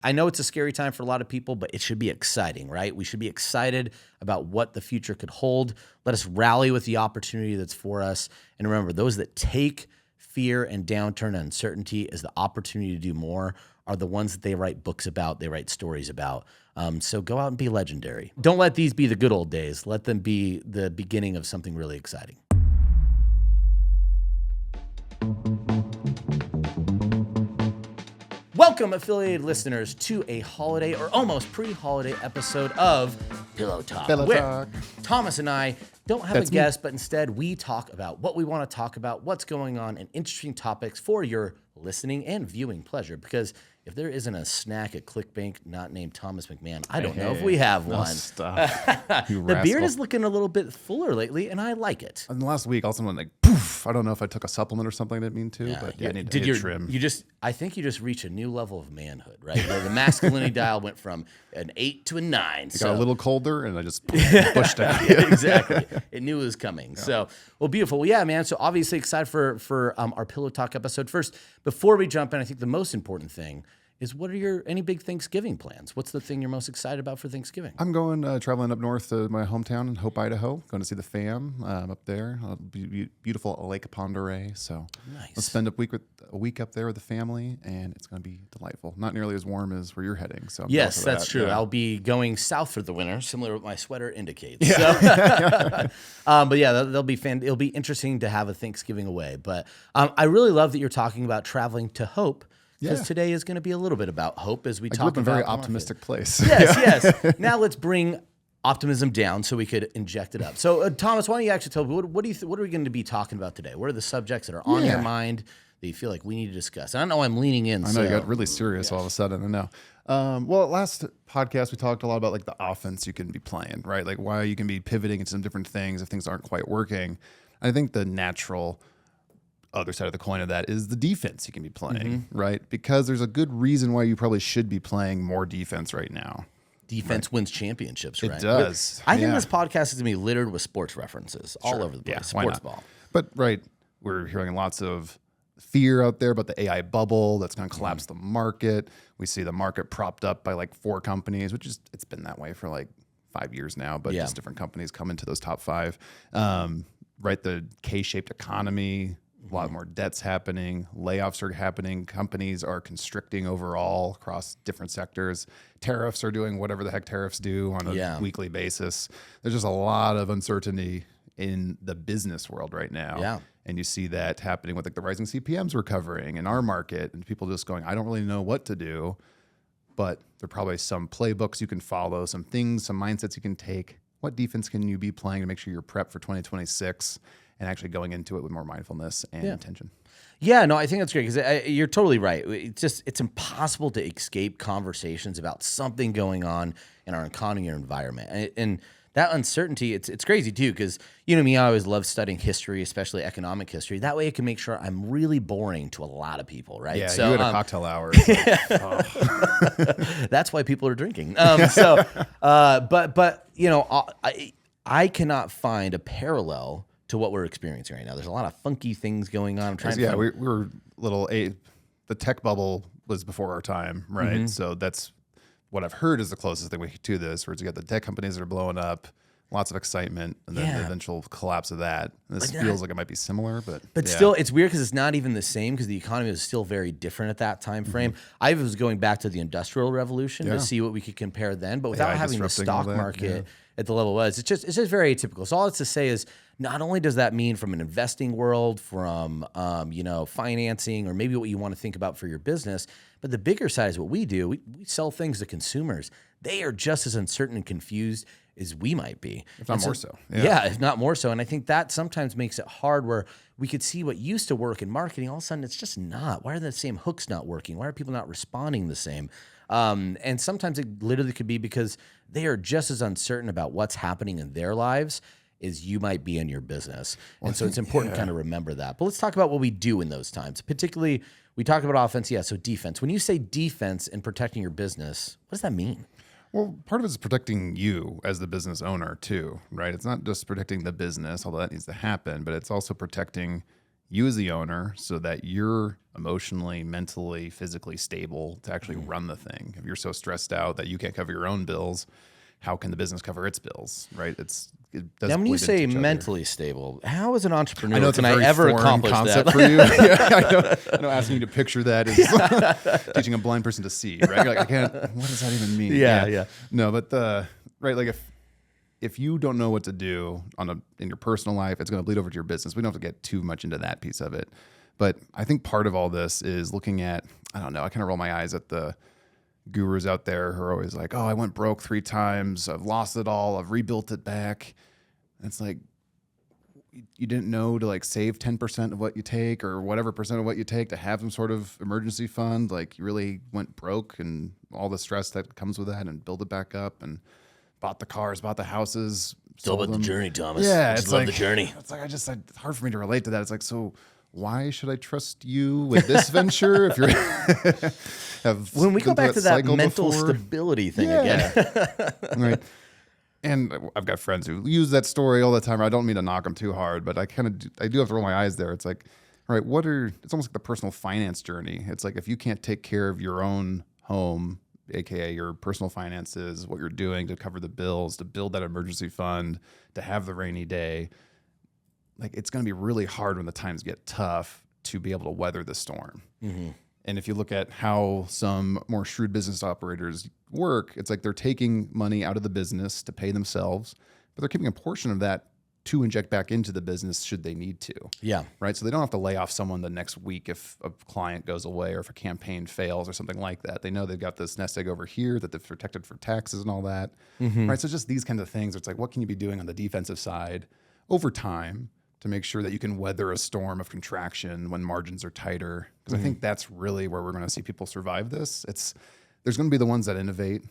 I know it's a scary time for a lot of people, but it should be exciting, right? We should be excited about what the future could hold. Let us rally with the opportunity that's for us. And remember, those that take fear and downturn and uncertainty as the opportunity to do more are the ones that they write books about, they write stories about. So go out and be legendary. Don't let these be the good old days. Let them be the beginning of something really exciting. Welcome, affiliated listeners, to a holiday or almost pre-holiday episode of Pillow Talk. Where Thomas and I don't have a guest, but instead we talk about what we want to talk about, what's going on, and interesting topics for your listening and viewing pleasure. Because if there isn't a snack at ClickBank not named Thomas McMahon, I don't know if we have one. The beard is looking a little bit fuller lately, and I like it. In the last week, all of a sudden, like, poof. I don't know if I took a supplement or something I didn't mean to, but I need to trim. I think you just reached a new level of manhood, right? Where the masculinity dial went from an 8 to a 9. It got a little colder, and I just pushed out. Exactly. It knew it was coming. Yeah. So, well, beautiful. Well, yeah, man. So obviously excited for our Pillow Talk episode. First, before we jump in, I think the most important thing is what are any big Thanksgiving plans? What's the thing you're most excited about for Thanksgiving? I'm going traveling up north to my hometown in Hope, Idaho. Going to see the fam up there. Beautiful Lake Pend Oreille. So nice. I'll spend a week up there with the family, and it's going to be delightful. Not nearly as warm as where you're heading. So yes, that's true. Yeah. I'll be going south for the winter, similar to what my sweater indicates. Yeah. So, but yeah, it'll be interesting to have a Thanksgiving away. But I really love that you're talking about traveling to Hope. Because today is going to be a little bit about hope as we talk about. I grew up in a very optimistic place. Yes. Now let's bring optimism down so we could inject it up. So, Thomas, why don't you actually tell me what are we going to be talking about today? What are the subjects that are on your mind that you feel like we need to discuss? I don't know. I'm leaning in. I know you got really serious all of a sudden. I know. Well, last podcast we talked a lot about like the offense you can be playing, right? Like why you can be pivoting into some different things if things aren't quite working. I think the natural other side of the coin of that is the defense you can be playing, right? Because there's a good reason why you probably should be playing more defense right now. Defense wins championships, right? It does. I think this podcast is going to be littered with sports references all over the place. Sports ball. But, we're hearing lots of fear out there about the AI bubble that's going to collapse the market. We see the market propped up by like 4 companies, which is, it's been that way for like 5 years now, but just different companies come into those top 5. The K-shaped economy. A lot more debts happening, layoffs are happening, companies are constricting overall across different sectors. Tariffs are doing whatever the heck tariffs do on a weekly basis. There's just a lot of uncertainty in the business world right now. Yeah. And you see that happening with like the rising CPMs we're covering in our market and people just going, I don't really know what to do, but there are probably some playbooks you can follow, some things, some mindsets you can take. What defense can you be playing to make sure you're prepped for 2026? And actually going into it with more mindfulness and intention. Yeah, no, I think that's great because you're totally right. It's impossible to escape conversations about something going on in our economy or environment. And that uncertainty, it's crazy too because, you know me, I always love studying history, especially economic history. That way it can make sure I'm really boring to a lot of people, right? Yeah, so, you had a cocktail hour. That's why people are drinking. But you know, I cannot find a parallel to what we're experiencing right now. There's a lot of funky things going on. We were the tech bubble was before our time, right? So that's what I've heard is the closest thing to this, where you got the tech companies that are blowing up, lots of excitement, and then the eventual collapse of that. And this feels like it might be similar, but still, it's weird because it's not even the same because the economy was still very different at that time frame. I was going back to the Industrial Revolution to see what we could compare then, but without having the stock market at the level it was. It's just very atypical. So all it's to say is not only does that mean from an investing world, from financing, or maybe what you want to think about for your business, but the bigger side is what we do. We sell things to consumers. They are just as uncertain and confused as we might be. If not more so. Yeah, if not more so. And I think that sometimes makes it hard where we could see what used to work in marketing, all of a sudden it's just not. Why are the same hooks not working? Why are people not responding the same? And sometimes it literally could be because they are just as uncertain about what's happening in their lives as you might be in your business. And so it's important to kind of remember that. But let's talk about what we do in those times. Particularly, we talk about offense, so defense. When you say defense and protecting your business, what does that mean? Well, part of it is protecting you as the business owner too, right? It's not just protecting the business, although that needs to happen, but it's also protecting you as the owner so that you're emotionally, mentally, physically stable to actually run the thing. If you're so stressed out that you can't cover your own bills, how can the business cover its bills, right? It does Now, when you bleed into say each other. mentally stable, how as an entrepreneur I know it's can a very I ever foreign accomplish concept that? for you. Yeah, I know asking you to picture that is teaching a blind person to see, right? Like, I can't, what does that even mean? Yeah. No, but right, like if you don't know what to do in your personal life, it's going to bleed over to your business. We don't have to get too much into that piece of it. But I think part of all this is looking at, I don't know, I kind of roll my eyes at the gurus out there who are always like, oh, I went broke 3 times. I've lost it all. I've rebuilt it back. And it's like, you didn't know to like save 10% of what you take or whatever percent of what you take to have some sort of emergency fund. Like you really went broke and all the stress that comes with that and build it back up and bought the cars, bought the houses. It's all about the journey, Thomas. Yeah. Just love the journey. It's like, it's hard for me to relate to that. It's like, so why should I trust you with this venture if you're when we go back to that mental before? stability thing again. Right. And I've got friends who use that story all the time. I don't mean to knock them too hard, but I do have to roll my eyes there. It's like, all right, it's almost like the personal finance journey. It's like if you can't take care of your own home, AKA your personal finances, what you're doing to cover the bills, to build that emergency fund, to have the rainy day, like it's going to be really hard when the times get tough to be able to weather the storm. Mm-hmm. And if you look at how some more shrewd business operators work, it's like they're taking money out of the business to pay themselves, but they're keeping a portion of that to inject back into the business should they need to. Yeah. Right. So they don't have to lay off someone the next week if a client goes away or if a campaign fails or something like that. They know they've got this nest egg over here that they've protected for taxes and all that. Mm-hmm. Right. So just these kinds of things. It's like, what can you be doing on the defensive side over time to make sure that you can weather a storm of contraction when margins are tighter? Because I think that's really where we're going to see people survive this. There's going to be the ones that innovate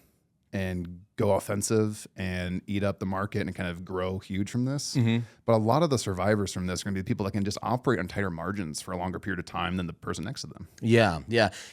and go offensive and eat up the market and kind of grow huge from this. Mm-hmm. But a lot of the survivors from this are going to be people that can just operate on tighter margins for a longer period of time than the person next to them. Yeah.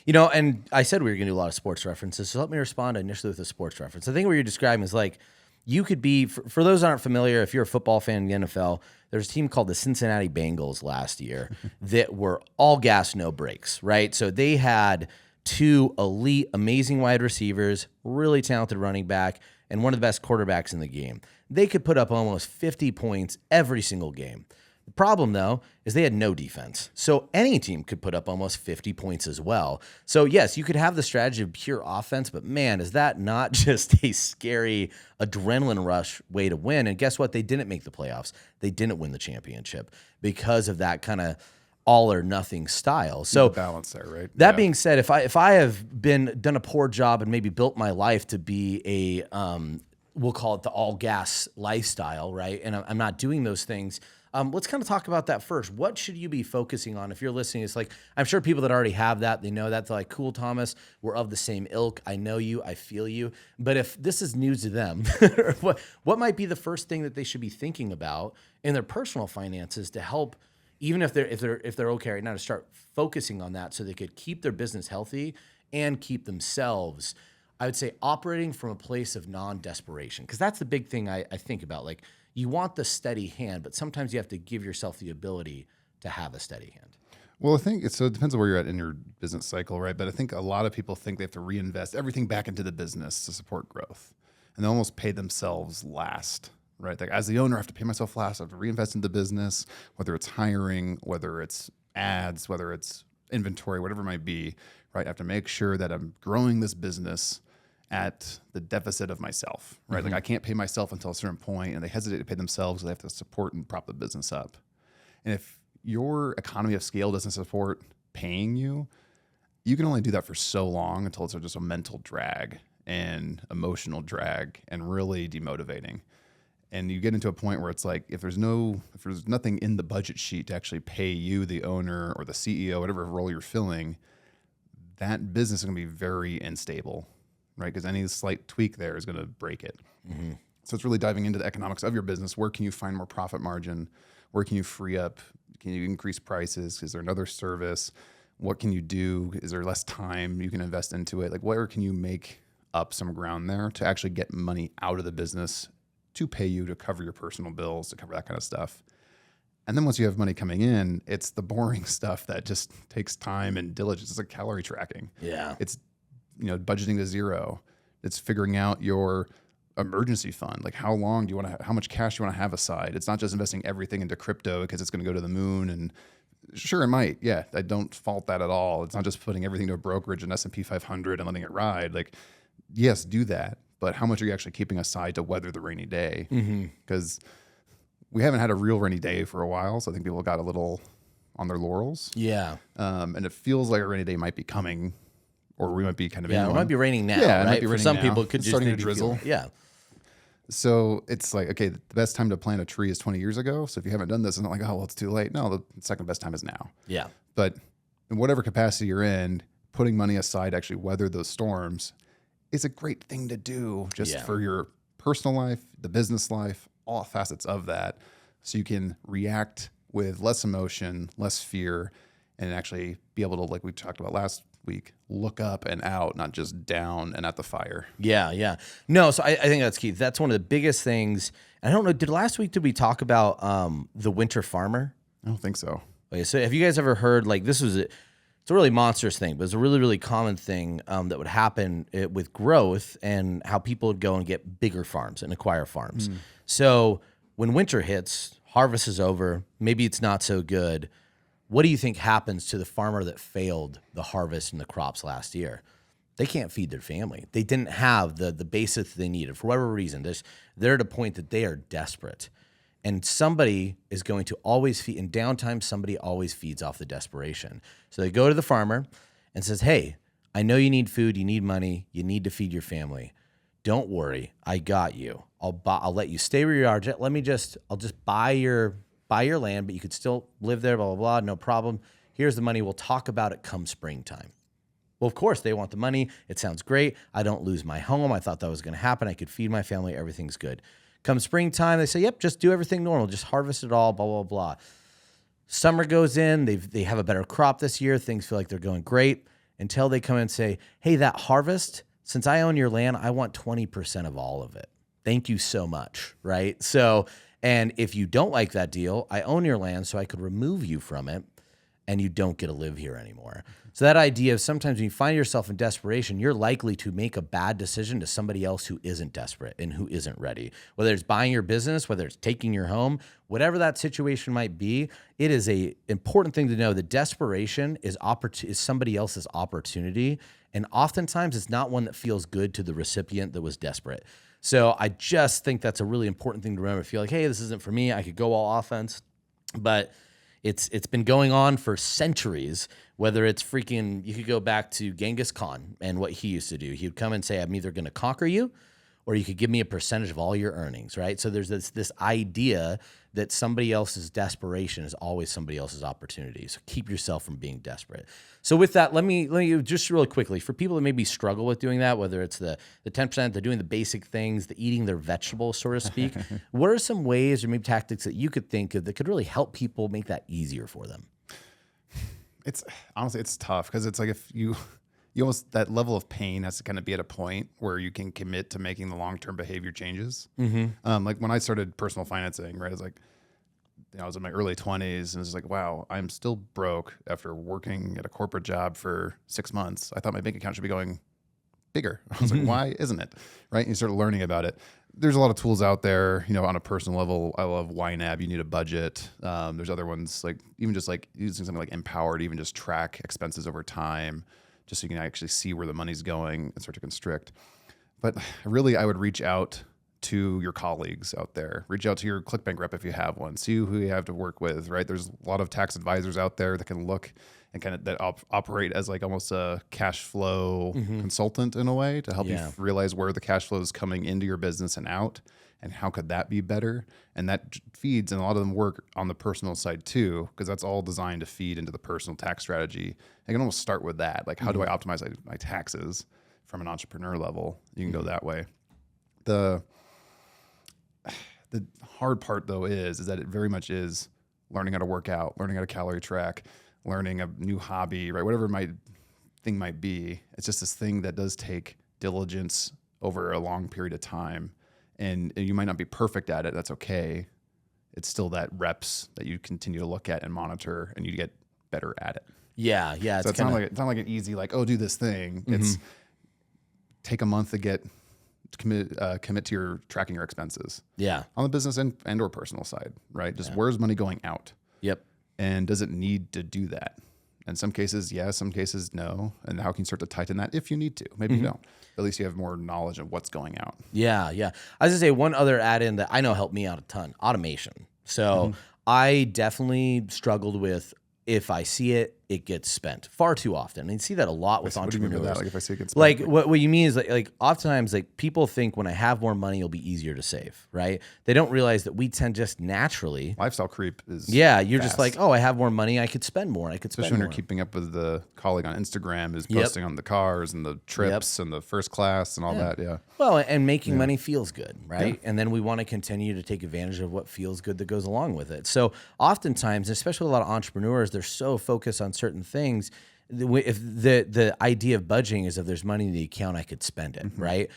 You know, and I said we were going to do a lot of sports references, so let me respond initially with a sports reference. I think what you're describing is like, you could be, for those that aren't familiar, if you're a football fan in the NFL, there's a team called the Cincinnati Bengals last year that were all gas, no brakes, right? So they had 2 elite, amazing wide receivers, really talented running back, and one of the best quarterbacks in the game. They could put up almost 50 points every single game. The problem, though, is they had no defense. So any team could put up almost 50 points as well. So, yes, you could have the strategy of pure offense, but, man, is that not just a scary adrenaline rush way to win? And guess what? They didn't make the playoffs. They didn't win the championship because of that kind of all or nothing style. So balance there, right? That being said, if I have done a poor job and maybe built my life to be a we'll call it the all gas lifestyle, right? And I'm not doing those things. Let's kind of talk about that first. What should you be focusing on if you're listening? It's like, I'm sure people that already have that, they know that. They're like, cool, Thomas, we're of the same ilk. I know you, I feel you. But if this is news to them, what might be the first thing that they should be thinking about in their personal finances to help, even if they're okay right now, to start focusing on that so they could keep their business healthy and keep themselves, I would say, operating from a place of non-desperation? Because that's the big thing I think about. Like, you want the steady hand, but sometimes you have to give yourself the ability to have a steady hand. Well, I think it depends on where you're at in your business cycle, right? But I think a lot of people think they have to reinvest everything back into the business to support growth, and they almost pay themselves last, right? Like, as the owner, I have to pay myself last. I have to reinvest in the business, whether it's hiring, whether it's ads, whether it's inventory, whatever it might be, right? I have to make sure that I'm growing this business at the deficit of myself, right? Mm-hmm. Like, I can't pay myself until a certain point, and they hesitate to pay themselves, so they have to support and prop the business up. And if your economy of scale doesn't support paying you, you can only do that for so long until it's just a mental drag and emotional drag and really demotivating. And you get into a point where it's like, if there's nothing in the budget sheet to actually pay you, the owner or the CEO, whatever role you're filling, that business is going to be very unstable, right? Because any slight tweak there is going to break it. Mm-hmm. So it's really diving into the economics of your business. Where can you find more profit margin? Where can you free up? Can you increase prices? Is there another service? What can you do? Is there less time you can invest into it? Like, where can you make up some ground there to actually get money out of the business to pay you to cover your personal bills, to cover that kind of stuff? And then once you have money coming in, it's the boring stuff that just takes time and diligence. It's like calorie tracking. Yeah. It's, budgeting to zero. It's figuring out your emergency fund. Like how much cash you want to have aside. It's not just investing everything into crypto because it's going to go to the moon. And sure, it might. Yeah, I don't fault that at all. It's not just putting everything to a brokerage and S&P 500 and letting it ride. Like, yes, do that. But how much are you actually keeping aside to weather the rainy day? Because we haven't had a real rainy day for a while. So I think people got a little on their laurels. Yeah. And it feels like a rainy day might be coming, or we might be kind of Yeah, in it one. might be raining now. Yeah, it right? might be raining For some now. people, it could It's just starting to maybe drizzle. Yeah. So it's like, okay, the best time to plant a tree is 20 years ago. So if you haven't done this, it's not like, oh, well, it's too late. No, the second best time is now. Yeah. But in whatever capacity you're in, putting money aside to actually weather those storms is a great thing to do just for your personal life, the business life, all facets of that. So you can react with less emotion, less fear, and actually be able to, like we talked about last week, look up and out, not just down and at the fire. Yeah, yeah. No, so I think that's key. That's one of the biggest things. I don't know, did we talk about the winter farmer? I don't think so. Okay, so have you guys ever heard, like, it's a really monstrous thing, but it's a really, really common thing that would happen with growth and how people would go and get bigger farms and acquire farms. So when winter hits, harvest is over, maybe it's not so good. What do you think happens to the farmer that failed the harvest and the crops last year? They can't feed their family. They didn't have the basics they needed for whatever reason. They're at a point that they are desperate. And somebody is going to always feed. In downtime, somebody always feeds off the desperation. So they go to the farmer and says, hey, I know you need food, you need money, you need to feed your family. Don't worry, I got you. I'll let you stay where you are. I'll just buy your land, but you could still live there, blah, blah, blah, no problem. Here's the money. We'll talk about it come springtime. Well, of course, they want the money. It sounds great. I don't lose my home. I thought that was going to happen. I could feed my family. Everything's good. Come springtime, they say, yep, just do everything normal. Just harvest it all, blah, blah, blah. Summer goes in. They have a better crop this year. Things feel like they're going great until they come in and say, hey, that harvest, since I own your land, I want 20% of all of it. Thank you so much, right? So, and if you don't like that deal, I own your land, so I could remove you from it, and you don't get to live here anymore. So that idea of sometimes when you find yourself in desperation, you're likely to make a bad decision to somebody else who isn't desperate and who isn't ready. Whether it's buying your business, whether it's taking your home, whatever that situation might be, it is an important thing to know that desperation is somebody else's opportunity. And oftentimes it's not one that feels good to the recipient that was desperate. So I just think that's a really important thing to remember. Feel like, hey, this isn't for me. I could go all offense, but it's been going on for centuries. Whether it's you could go back to Genghis Khan and what he used to do. He would come and say, I'm either going to conquer you or you could give me a percentage of all your earnings, right? So there's this idea that somebody else's desperation is always somebody else's opportunity. So keep yourself from being desperate. So with that, let me just really quickly, for people that maybe struggle with doing that, whether it's the 10%, they're doing the basic things, the eating their vegetables, so to speak, what are some ways or maybe tactics that you could think of that could really help people make that easier for them? It's honestly, it's tough because it's like if you almost, that level of pain has to kind of be at a point where you can commit to making the long-term behavior changes. Like when I started personal financing, right, I was like, I was in my early 20s and it's like, wow, I'm still broke after working at a corporate job for 6 months. I thought my bank account should be going bigger. I was like, why isn't it? Right. And you start learning about it. There's a lot of tools out there, on a personal level. I love YNAB. You need a budget. There's other ones like even just like using something like Empower to even just track expenses over time, just so you can actually see where the money's going and start to constrict. But really, I would reach out to your colleagues out there. Reach out to your ClickBank rep if you have one. See who you have to work with, right? There's a lot of tax advisors out there that can look and kind of that operate as like almost a cash flow consultant in a way to help you realize where the cash flow is coming into your business and out and how could that be better. And that feeds, and a lot of them work on the personal side too, because that's all designed to feed into the personal tax strategy. I can almost start with that. Like, how do I optimize my taxes from an entrepreneur level? You can go that way. The hard part though is that it very much is learning how to work out, learning how to calorie track, learning a new hobby, right? Whatever thing might be. It's just this thing that does take diligence over a long period of time. And you might not be perfect at it. That's okay. it's still that reps that you continue to look at and monitor, and you get better at it. Yeah. So it's not like an easy like, oh, do this thing. It's take a month to commit to your tracking your expenses. Yeah. On the business and or personal side, right? Just where's money going out? Yep. And does it need to do that? In some cases, yes. Some cases, no. And how can you start to tighten that if you need to? Maybe you don't. At least you have more knowledge of what's going out. Yeah. Yeah. I was gonna say one other add-in that I know helped me out a ton: automation. So I definitely struggled with, if I see it, it gets spent far too often. And you see that a lot with What do you mean entrepreneurs. by that? Like if I see it gets Like spent, what you mean is like oftentimes like people think when I have more money, it'll be easier to save, right? They don't realize that we tend just naturally. lifestyle creep is You're fast. just like, oh, I have more money, I could spend more. I could spend Especially when more. you're keeping up with the colleague on Instagram is posting on the cars and the trips and the first class and all that. Yeah. Well, and making money feels good, right? And then we want to continue to take advantage of what feels good that goes along with it. So oftentimes, especially a lot of entrepreneurs, they're so focused on certain things. If the idea of budgeting is if there's money in the account, I could spend it, right?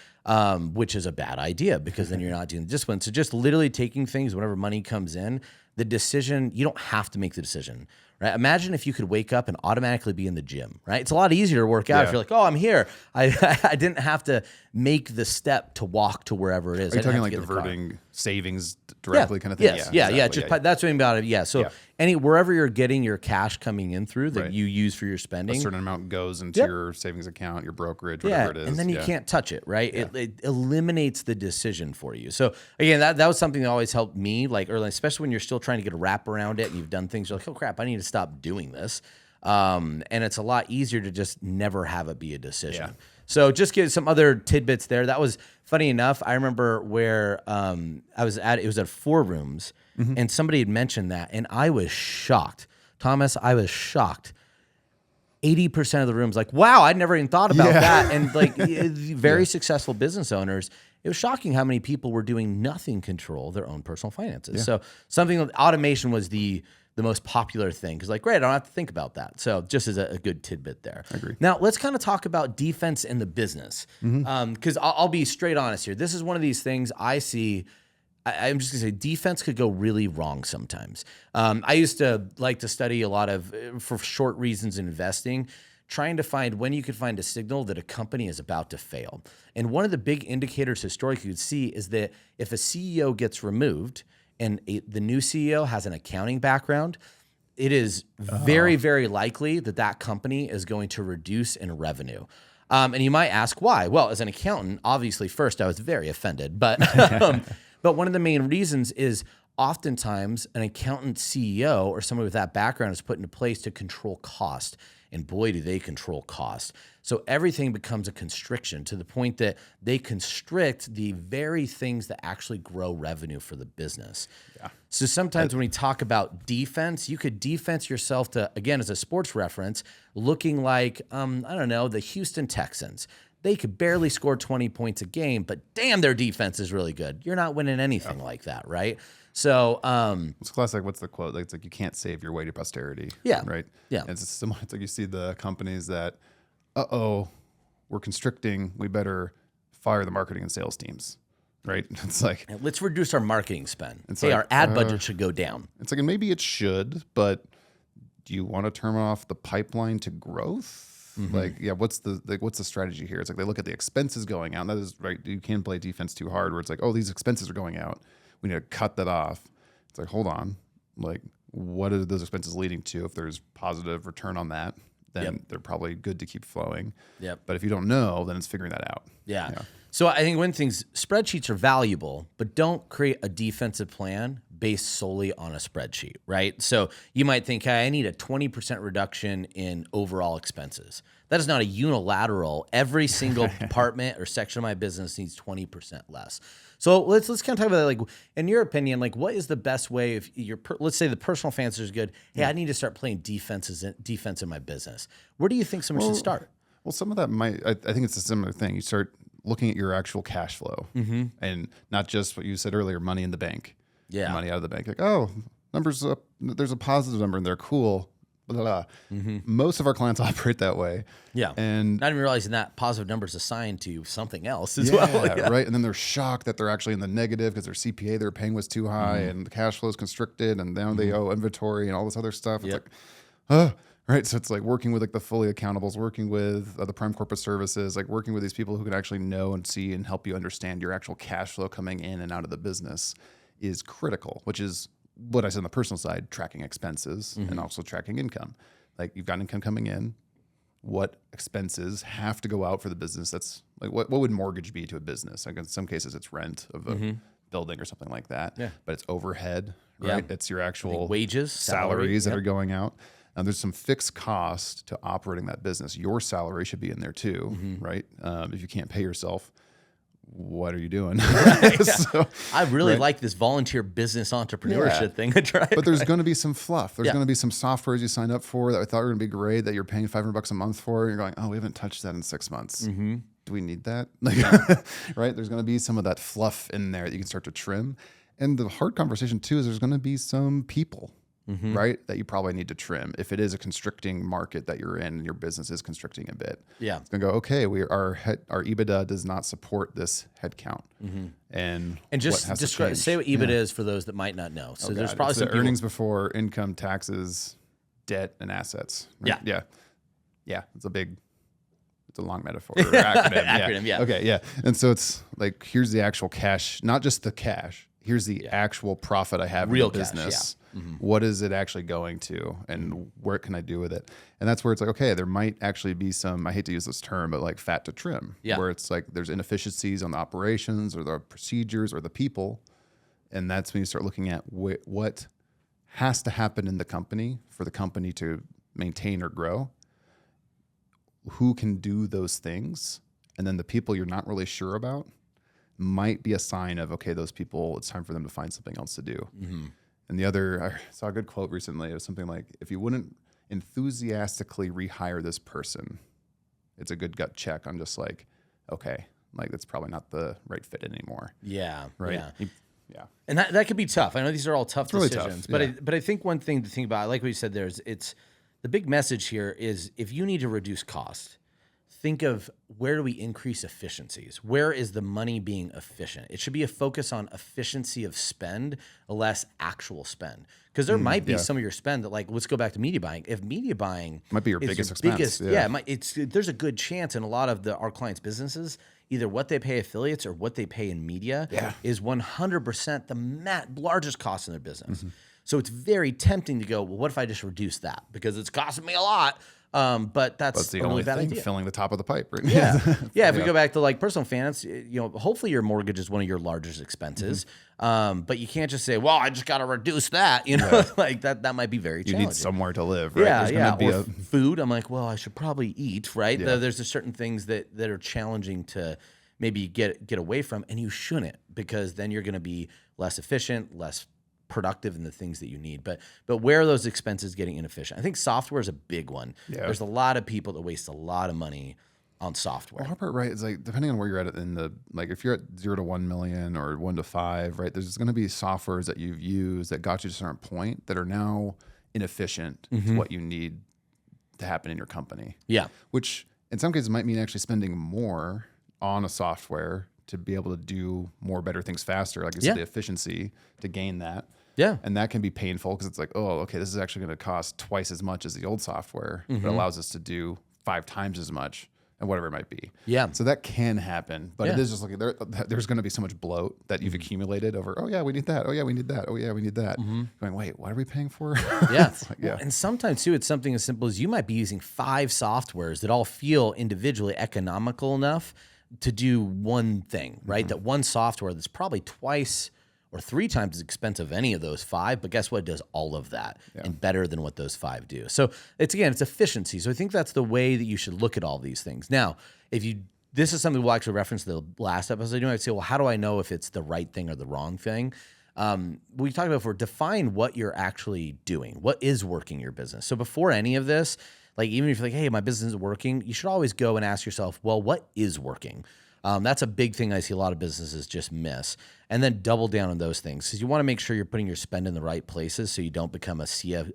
Which is a bad idea because then you're not doing the discipline. So just literally taking things whenever money comes in, the decision, you don't have to make the decision, right? Imagine if you could wake up and automatically be in the gym, right? It's a lot easier to work out if you're like, oh, I'm here. I didn't have to make the step to walk to wherever it is. Are you talking like diverting savings directly kind of thing? Yes. Yeah. Just that's what I mean about it. Yeah. So wherever you're getting your cash coming in through that you use for your spending, a certain amount goes into your savings account, your brokerage, whatever it is. And then you can't touch it, right? It eliminates the decision for you. So again, that was something that always helped me, like early, especially when you're still trying to get a wrap around it and you've done things, you're like, oh crap, I need to stop doing this. And it's a lot easier to just never have it be a decision. Yeah. So just give some other tidbits there. That was funny enough. I remember where I was at, it was at 4 Rooms, and somebody had mentioned that, and I was shocked. Thomas, I was shocked. 80% of the rooms, like, wow, I'd never even thought about that. And like very successful business owners, it was shocking how many people were doing nothing control their own personal finances. So something with automation was the most popular thing because like, great, I don't have to think about that. So just as a good tidbit there. I agree. Now let's kind of talk about defense in the business because I'll be straight honest here. This is one of these things I see. I'm just gonna say defense could go really wrong sometimes. I used to like to study a lot of, for short reasons in investing, trying to find when you could find a signal that a company is about to fail. And one of the big indicators historically you could see is that if a CEO gets removed and the new CEO has an accounting background, it is very, very likely that that company is going to reduce in revenue. And you might ask why? Well, as an accountant, obviously first I was very offended, but but one of the main reasons is oftentimes an accountant CEO or somebody with that background is put into place to control cost. And boy, do they control cost. So everything becomes a constriction to the point that they constrict the very things that actually grow revenue for the business. Yeah. So sometimes when we talk about defense, you could defense yourself to, again, as a sports reference, looking like, I don't know, the Houston Texans. They could barely score 20 points a game, but damn, their defense is really good. You're not winning anything like that, right? So it's classic. What's the quote? Like, it's like you can't save your way to posterity. Yeah. Right. Yeah. It's similar. It's like you see the companies that, we're constricting. We better fire the marketing and sales teams. Right. It's like, let's reduce our marketing spend. Like, our ad budget should go down. It's like, and maybe it should, but do you want to turn off the pipeline to growth? Like, what's the strategy here? It's like they look at the expenses going out. And that is right. You can't play defense too hard where it's like, oh, these expenses are going out. We need to cut that off. It's like, hold on. Like, what are those expenses leading to? If there's positive return on that, then they're probably good to keep flowing. Yep. But if you don't know, then it's figuring that out. Yeah. So I think one thing, spreadsheets are valuable, but don't create a defensive plan based solely on a spreadsheet, right? So you might think, hey, I need a 20% reduction in overall expenses. That is not a unilateral. Every single department or section of my business needs 20% less. So let's kind of talk about that. Like, in your opinion, like what is the best way if let's say the personal finance is good. Hey, I need to start playing defense in my business. Where do you think someone should start? Well, some of that might, I think it's a similar thing. You start looking at your actual cash flow and not just what you said earlier, money in the bank. Yeah. Money out of the bank. Like, oh, numbers up. There's a positive number in there. Cool. blah, blah. Most of our clients operate that way. Yeah. And not even realizing that positive numbers assigned to something else as yeah, well. Yeah. right. And then they're shocked that they're actually in the negative because their CPA they're paying was too high and the cash flow is constricted and now they owe inventory and all this other stuff. It's like, right. So it's like working with like the fully accountables, working with the prime corporate services, like working with these people who can actually know and see and help you understand your actual cash flow coming in and out of the business is critical, which is what I said on the personal side, tracking expenses and also tracking income. Like you've got income coming in, what expenses have to go out for the business? That's like, what would mortgage be to a business? Like in some cases it's rent of a building or something like that, but it's overhead, right? It's your actual wages, salaries that are going out. And there's some fixed cost to operating that business. Your salary should be in there too, right? If you can't pay yourself, what are you doing? So, I really like this volunteer business entrepreneurship thing. But there's going to be some fluff. There's going to be some softwares you signed up for that I thought were going to be great that you're paying $500 a month for. And you're going, oh, we haven't touched that in 6 months. Do we need that? Like, right? There's going to be some of that fluff in there that you can start to trim. And the hard conversation too is there's going to be some people, right, that you probably need to trim if it is a constricting market that you're in and your business is constricting a bit. Yeah, it's gonna go, okay, our EBITDA does not support this headcount, and just say what EBITDA is for those that might not know. So there's probably some the earnings before income, taxes, debt, and assets. Right? Yeah. It's a long metaphor or acronym. Okay, yeah. And so it's like, here's the actual cash, not just the cash. Here's the actual profit I have in the business. What is it actually going to, and what can I do with it? And that's where it's like, okay, there might actually be some, I hate to use this term, but like fat to trim, where it's like there's inefficiencies on the operations or the procedures or the people. And that's when you start looking at what has to happen in the company for the company to maintain or grow. Who can do those things? And then the people you're not really sure about might be a sign of, okay, those people, it's time for them to find something else to do. And the other, I saw a good quote recently. It was something like, if you wouldn't enthusiastically rehire this person, it's a good gut check on just like, okay, like that's probably not the right fit anymore. Right. Yeah. And that could be tough. I know these are all tough decisions, really tough, but I think one thing to think about, like what you said, it's the big message here is if you need to reduce cost, think of where do we increase efficiencies? Where is the money being efficient? It should be a focus on efficiency of spend, less actual spend. Because there might be some of your spend that, like, let's go back to media buying. If media buying might be your biggest expense, there's a good chance in a lot of our clients' businesses, either what they pay affiliates or what they pay in media is 100% the largest cost in their business. So it's very tempting to go, well, what if I just reduce that? Because it's costing me a lot. But that's the only thing filling the top of the pipe, right? If we go back to like personal finance, hopefully your mortgage is one of your largest expenses. But you can't just say, well, I just got to reduce that, like that might be very challenging. You need somewhere to live, right? Or food. I'm like, well, I should probably eat, right? There's just certain things that are challenging to maybe get away from, and you shouldn't, because then you're going to be less efficient, less productive in the things that you need. But where are those expenses getting inefficient? I think software is a big one. There's a lot of people that waste a lot of money on software. Well, Harper, right? It's like, depending on where you're at in the, like if you're at 0 to 1 million or 1 to 5, right? There's going to be softwares that you've used that got you to a certain point that are now inefficient to what you need to happen in your company. Which in some cases might mean actually spending more on a software to be able to do more better things faster. Like I said, the efficiency to gain that. And that can be painful because it's like, oh, okay, this is actually going to cost twice as much as the old software, but it allows us to do 5 times as much and whatever it might be. So that can happen, but it is just like there's going to be so much bloat that you've accumulated over, oh yeah, we need that. Oh yeah, we need that. Oh yeah, we need that. Going, wait, what are we paying for? Well, and sometimes too, it's something as simple as you might be using 5 softwares that all feel individually economical enough to do one thing, right? That one software that's probably twice or 3 times as expensive as any of those 5, but guess what? It does all of that and better than what those 5 do. So it's efficiency. So I think that's the way that you should look at all these things. Now, this is something we'll actually reference the last episode. I'd say, well, how do I know if it's the right thing or the wrong thing? We talked about before, define what you're actually doing. What is working in your business? So before any of this, like even if you're like, hey, my business is working, you should always go and ask yourself, well, what is working? That's a big thing I see a lot of businesses just miss. And then double down on those things, because you want to make sure you're putting your spend in the right places so you don't become a CPA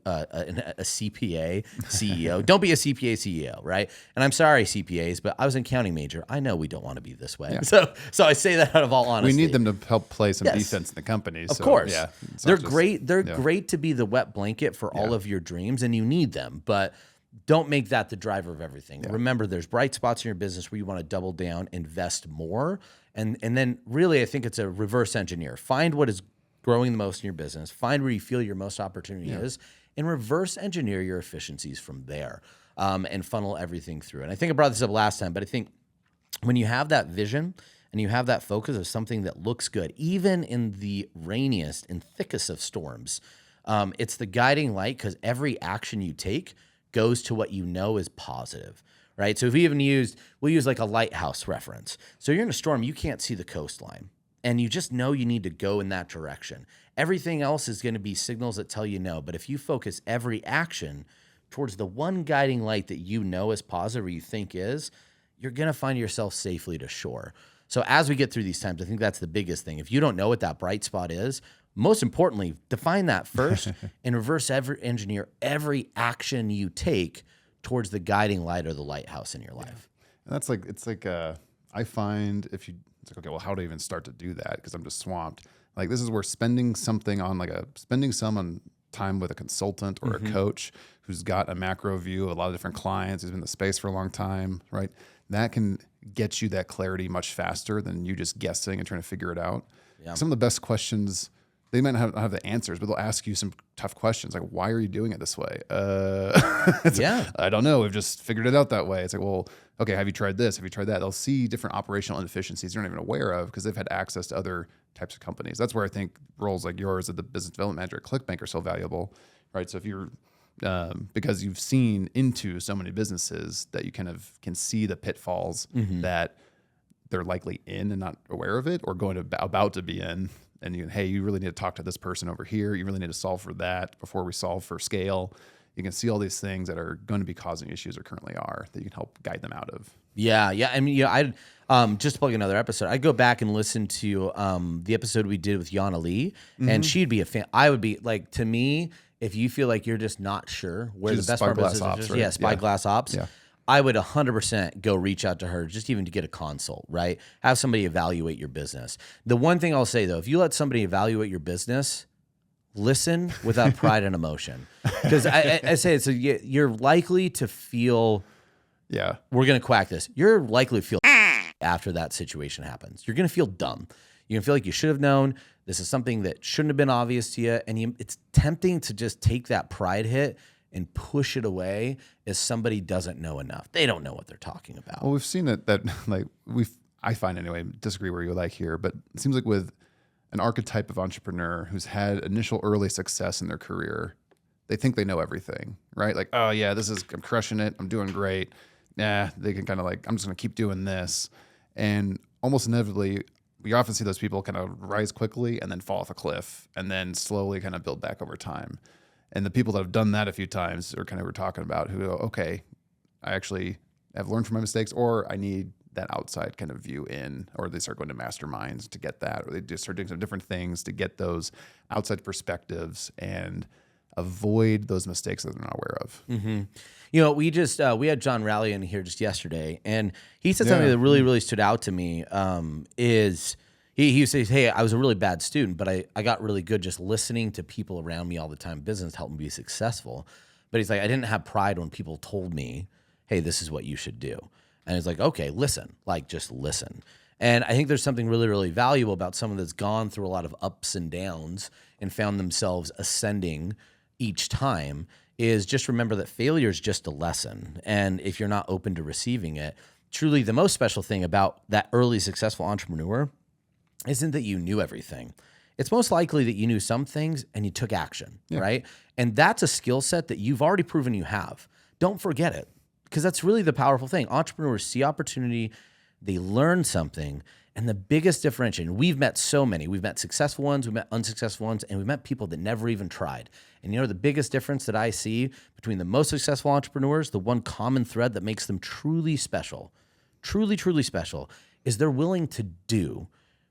CEO. Don't be a CPA CEO, right? And I'm sorry, CPAs, but I was an accounting major. I know we don't want to be this way. Yeah. So I say that out of all honesty. We need them to help play some Yes. defense in the company. Of course. Yeah, They're great. They're great to be the wet blanket for all of your dreams, and you need them. But don't make that the driver of everything. Remember, there's bright spots in your business where you want to double down, invest more. And then really, I think it's a reverse engineer. Find what is growing the most in your business. Find where you feel your most opportunity is, and reverse engineer your efficiencies from there, and funnel everything through. And I think I brought this up last time, but I think when you have that vision and you have that focus of something that looks good, even in the rainiest and thickest of storms, it's the guiding light, because every action you take goes to what you know is positive. Right. So if we'll use like a lighthouse reference. So you're in a storm, you can't see the coastline, and you just know you need to go in that direction. Everything else is going to be signals that tell you no. But if you focus every action towards the one guiding light that you know is positive or you think is, you're going to find yourself safely to shore. So as we get through these times, I think that's the biggest thing. If you don't know what that bright spot is, most importantly, define that first and reverse engineer every action you take towards the guiding light or the lighthouse in your life. And that's like, I find it's like, okay, well, how do I even start to do that? Because I'm just swamped. Like, this is where spending some on time with a consultant or a coach who's got a macro view of a lot of different clients, who's been in the space for a long time, right? That can get you that clarity much faster than you just guessing and trying to figure it out. Yeah. Some of the best questions, they might not have the answers, but they'll ask you some tough questions like, why are you doing it this way? I don't know. We've just figured it out that way. It's like, well, okay, have you tried this? Have you tried that? They'll see different operational inefficiencies you're not even aware of because they've had access to other types of companies. That's where I think roles like yours as the business development manager at ClickBank are so valuable, right? So if you're, because you've seen into so many businesses that you kind of can see the pitfalls that they're likely in and not aware of it, or about to be in. And you really need to talk to this person over here. You really need to solve for that before we solve for scale. You can see all these things that are going to be causing issues or currently are that you can help guide them out of. Yeah. I mean, I just to plug another episode. I go back and listen to the episode we did with Yana Lee, and she'd be a fan. I would be like, to me, if you feel like you're just not sure where the best part of business is, right? Spyglass Ops. Yeah. I would 100% go reach out to her just even to get a consult, right? Have somebody evaluate your business. The one thing I'll say, though, if you let somebody evaluate your business, listen without pride and emotion. Because I say it's you're likely to feel, we're going to quack this. You're likely to feel after that situation happens. You're going to feel dumb. You're going to feel like you should have known. This is something that shouldn't have been obvious to you. And it's tempting to just take that pride hit and push it away as somebody doesn't know enough. They don't know what they're talking about. Well, we've seen it that like I find anyway, disagree where you like here, but it seems like with an archetype of entrepreneur who's had initial early success in their career, they think they know everything, right? Like, oh yeah, I'm crushing it. I'm doing great. Nah, they can kind of like, I'm just going to keep doing this. And almost inevitably, we often see those people kind of rise quickly and then fall off a cliff and then slowly kind of build back over time. And the people that have done that a few times are kind of we're talking about who go, okay, I actually have learned from my mistakes, or I need that outside kind of view in, or they start going to masterminds to get that, or they just start doing some different things to get those outside perspectives and avoid those mistakes that they're not aware of. Mm-hmm. You know, we had John Raleigh in here just yesterday, and he said something that really, really stood out to me. He says, hey, I was a really bad student, but I got really good just listening to people around me all the time. Business helped me be successful. But he's like, I didn't have pride when people told me, hey, this is what you should do. And he's like, okay, listen, like just listen. And I think there's something really, really valuable about someone that's gone through a lot of ups and downs and found themselves ascending each time, is just remember that failure is just a lesson. And if you're not open to receiving it, truly the most special thing about that early successful entrepreneur isn't that you knew everything. It's most likely that you knew some things and you took action, right? And that's a skill set that you've already proven you have. Don't forget it, because that's really the powerful thing. Entrepreneurs see opportunity, they learn something, and the biggest differentiator, we've met so many. We've met successful ones, we've met unsuccessful ones, and we've met people that never even tried. And you know the biggest difference that I see between the most successful entrepreneurs, the one common thread that makes them truly special, truly, truly special, is they're willing to do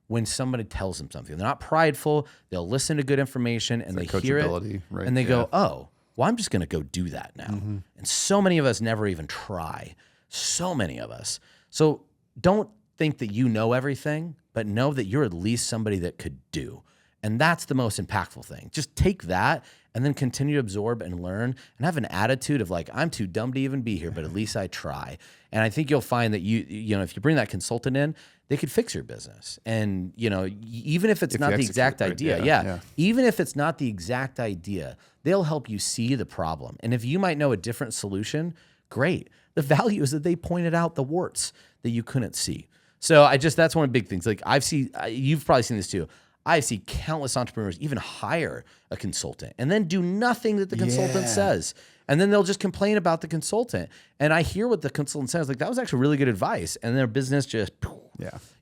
when somebody tells them something. They're not prideful. They'll listen to good information and they hear it right? and they go, oh, well, I'm just going to go do that now. And so many of us never even try. So many of us. So don't think that you know everything, but know that you're at least somebody that could do. And that's the most impactful thing. Just take that and then continue to absorb and learn and have an attitude of like, I'm too dumb to even be here, but at least I try. And I think you'll find that you know, if you bring that consultant in, they could fix your business. And, you know, even if it's not the exact idea, even if it's not the exact idea, they'll help you see the problem. And if you might know a different solution, great. The value is that they pointed out the warts that you couldn't see. So that's one of the big things. Like you've probably seen this too. I see countless entrepreneurs even hire a consultant and then do nothing that the consultant says. And then they'll just complain about the consultant. And I hear what the consultant says, like, that was actually really good advice. And their business just,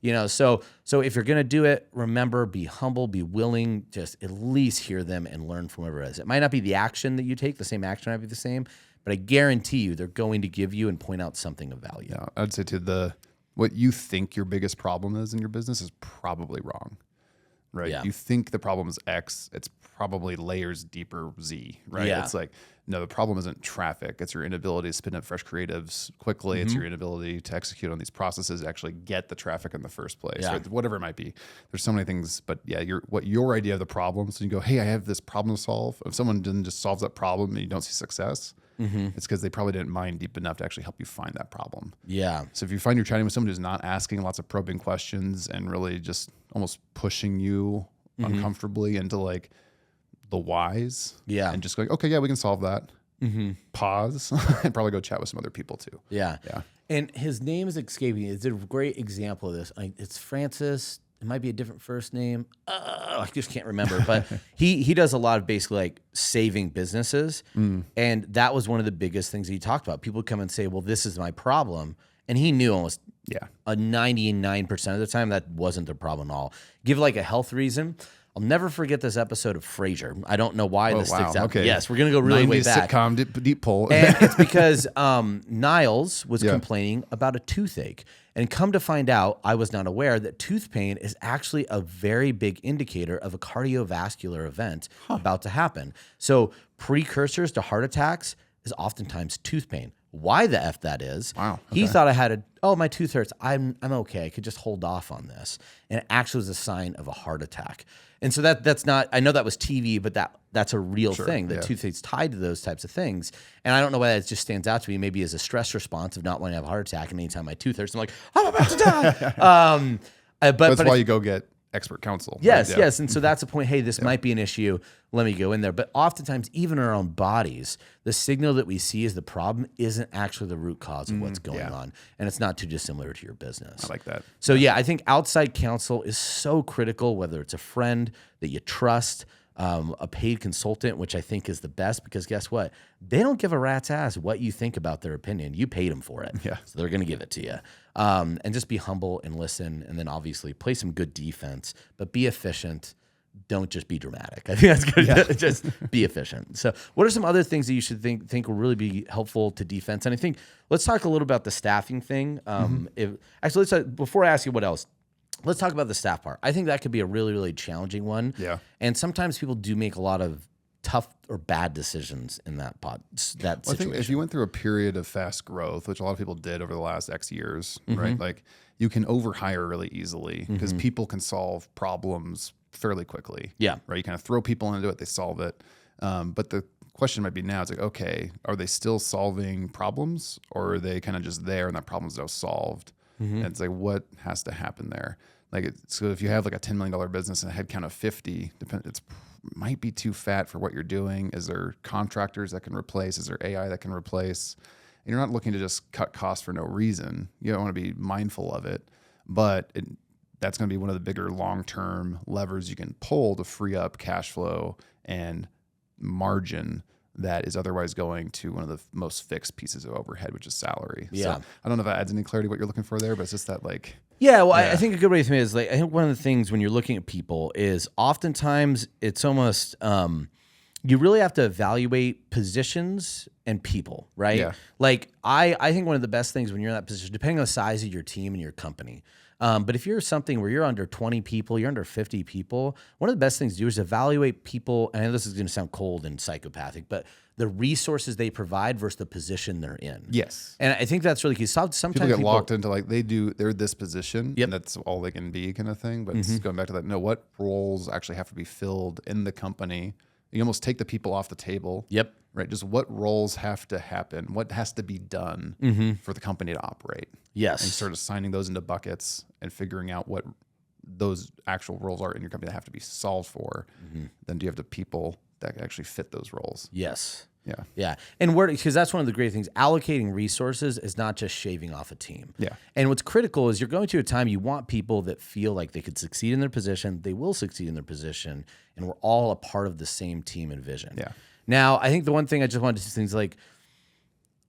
you know, so if you're going to do it, remember, be humble, be willing, just at least hear them and learn from whoever it is. It might not be the action that you take, the same action might be the same, but I guarantee you they're going to give you and point out something of value. Yeah, I'd say what you think your biggest problem is in your business is probably wrong. Right. Yeah. You think the problem is X, it's probably layers deeper Z, right? Yeah. It's like, no, the problem isn't traffic. It's your inability to spin up fresh creatives quickly. It's your inability to execute on these processes, actually get the traffic in the first place, right? Whatever it might be. There's so many things, but yeah, your idea of the problem. So you go, hey, I have this problem to solve. If someone didn't just solve that problem and you don't see success, it's because they probably didn't mine deep enough to actually help you find that problem. Yeah. So if you find you're chatting with someone who's not asking lots of probing questions and really just almost pushing you uncomfortably into like the whys, and just going, okay, yeah, we can solve that. Pause and probably go chat with some other people too. Yeah. And his name is escaping me. It's a great example of this. It's Francis. It might be a different first name. I just can't remember. But he does a lot of basically like saving businesses. And that was one of the biggest things he talked about. People come and say, well, this is my problem. And he knew almost a 99% of the time that wasn't the problem at all. Give like a health reason. I'll never forget this episode of Frasier. I don't know why this sticks out. Okay. Yes, we're going to go really way back. Sitcom, deep pull. And it's because Niles was complaining about a toothache. And come to find out, I was not aware that tooth pain is actually a very big indicator of a cardiovascular event about to happen. So precursors to heart attacks is oftentimes tooth pain. Why the F that is? Wow. He thought I had my tooth hurts. I'm okay. I could just hold off on this. And it actually was a sign of a heart attack. And so that's not, I know that was TV, but that's a real thing. That toothache's tied to those types of things. And I don't know why that just stands out to me, maybe as a stress response of not wanting to have a heart attack. And anytime my tooth hurts, I'm like, I'm about to die. But that's why you go get expert counsel. Yes. And so that's the point. Hey, this might be an issue. Let me go in there. But oftentimes, even in our own bodies, the signal that we see as the problem isn't actually the root cause of what's going on. And it's not too dissimilar to your business. I like that. So I think outside counsel is so critical, whether it's a friend that you trust, a paid consultant, which I think is the best, because guess what? They don't give a rat's ass what you think about their opinion. You paid them for it. Yeah. So they're going to give it to you. And just be humble and listen. And then obviously play some good defense, but be efficient. Don't just be dramatic. I think that's good. Yeah. Just be efficient. So what are some other things that you should think will really be helpful to defense? And I think let's talk a little about the staffing thing. Before I ask you what else, let's talk about the staff part. I think that could be a really, really challenging one. Yeah. And sometimes people do make a lot of tough or bad decisions in that situation. I think if you went through a period of fast growth, which a lot of people did over the last X years, right? Like you can overhire really easily because people can solve problems fairly quickly. Yeah. Right. You kind of throw people into it, they solve it. But the question might be now, it's like, okay, are they still solving problems or are they kind of just there and that problem's now solved? And it's like, what has to happen there? Like, so if you have like a $10 million business and a headcount of 50, it's might be too fat for what you're doing. Is there contractors that can replace? Is there AI that can replace? And you're not looking to just cut costs for no reason. You don't want to be mindful of it, but that's going to be one of the bigger long-term levers you can pull to free up cash flow and margin that is otherwise going to one of the most fixed pieces of overhead, which is salary. Yeah. So I don't know if that adds any clarity to what you're looking for there, but it's just that like... Yeah, well, I think a good way to think is like, I think one of the things when you're looking at people is oftentimes it's almost, you really have to evaluate positions and people, right? Yeah. Like I think one of the best things when you're in that position, depending on the size of your team and your company, But if you're something where you're under 20 people, you're under 50 people, one of the best things to do is evaluate people. And I know this is going to sound cold and psychopathic, but the resources they provide versus the position they're in. Yes. And I think that's really key. Sometimes People get locked into like they're this position Yep. and that's all they can be kind of thing. But it's going back to that, no, what roles actually have to be filled in the company? You almost take the people off the table. Yep. Right. Just what roles have to happen? What has to be done for the company to operate? Yes. And sort of assigning those into buckets and figuring out what those actual roles are in your company that have to be solved for. Then do you have the people that actually fit those roles? Yes. Yeah. Yeah. And because that's one of the great things, allocating resources is not just shaving off a team. Yeah. And what's critical is you're going to a time you want people that feel like they could succeed in their position, they will succeed in their position, and we're all a part of the same team and vision. Yeah. Now, I think the one thing I just wanted to say things like,